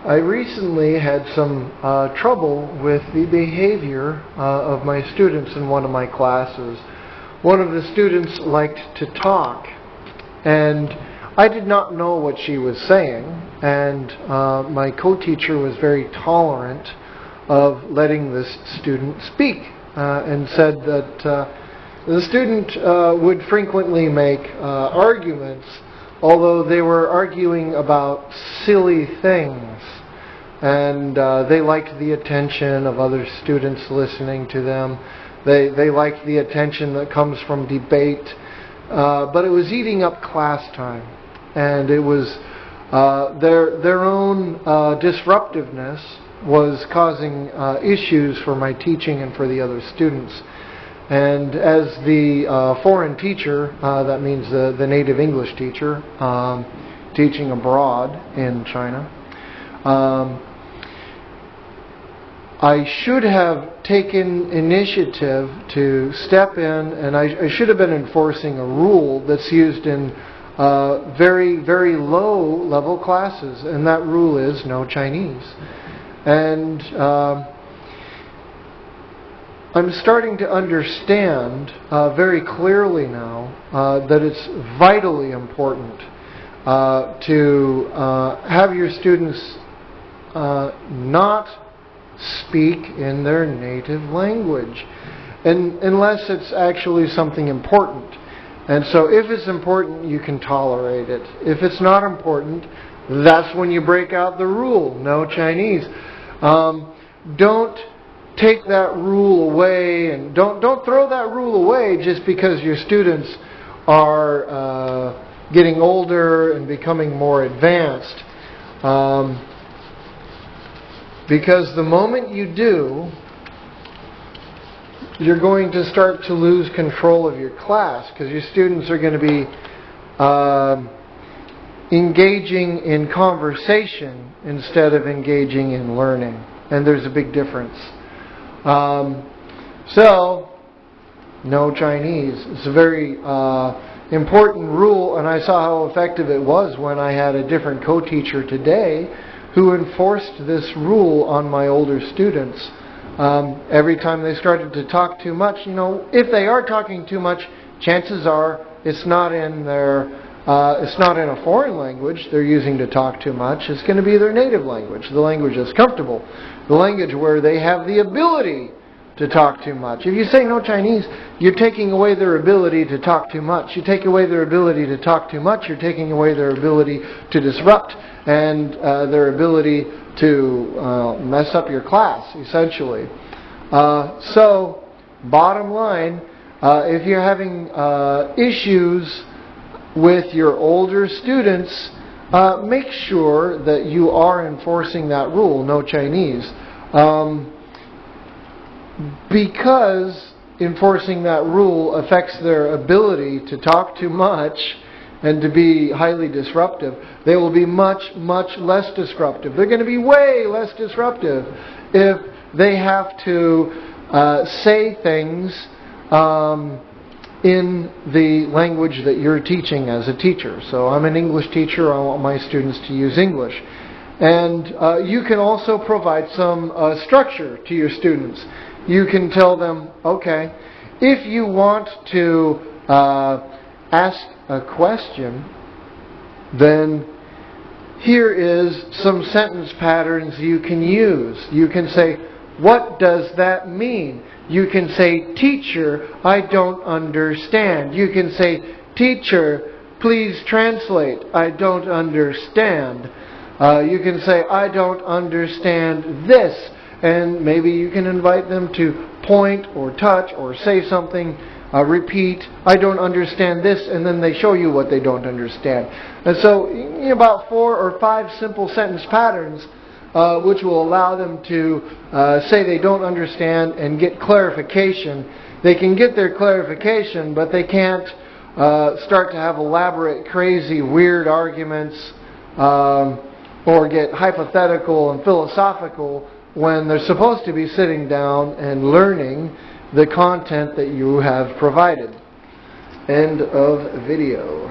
I recently had some trouble with the behavior of my students in one of my classes. One of the students liked to talk, and I did not know what she was saying, and my co-teacher was very tolerant of letting this student speak, and said that the student would frequently make arguments, although they were arguing about silly things, and they liked the attention of other students listening to them. They liked the attention that comes from debate, but it was eating up class time, and it was their own disruptiveness was causing issues for my teaching and for the other students. And as the foreign teacher, that means the native English teacher, teaching abroad in China, I should have taken initiative to step in, and I should have been enforcing a rule that's used in very, very low level classes, and that rule is no Chinese. And I'm starting to understand very clearly now that it's vitally important to have your students not speak in their native language, unless it's actually something important. And so if it's important, you can tolerate it. If it's not important, that's when you break out the rule, no Chinese. Don't take that rule away, and don't throw that rule away just because your students are getting older and becoming more advanced. Because the moment you do, you're going to start to lose control of your class, because your students are going to be engaging in conversation instead of engaging in learning. And there's a big difference. So, no Chinese. It's a very important rule, and I saw how effective it was when I had a different co-teacher today who enforced this rule on my older students. Every time they started to talk too much, if they are talking too much, chances are it's not in a foreign language they're using to talk too much. It's going to be their native language, the language that's comfortable, the language where they have the ability to talk too much. If you say no Chinese, you're taking away their ability to talk too much. You take away their ability to talk too much, you're taking away their ability to disrupt and their ability to mess up your class, essentially. So, bottom line, if you're having issues with your older students, make sure that you are enforcing that rule, no Chinese. Because enforcing that rule affects their ability to talk too much and to be highly disruptive, they will be much, much less disruptive. They're going to be way less disruptive if they have to say things in the language that you're teaching as a teacher. So I'm an English teacher. I want my students to use English. And you can also provide some structure to your students. You can tell them, okay, if you want to ask a question, then here is some sentence patterns you can use. You can say, what does that mean? You can say, teacher, I don't understand. You can say, teacher, please translate. I don't understand. You can say, I don't understand this. And maybe you can invite them to point or touch or say something, repeat, I don't understand this, and then they show you what they don't understand. And so, about 4 or 5 simple sentence patterns which will allow them to say they don't understand and get clarification. They can get their clarification, but they can't start to have elaborate, crazy, weird arguments or get hypothetical and philosophical when they're supposed to be sitting down and learning the content that you have provided. End of video.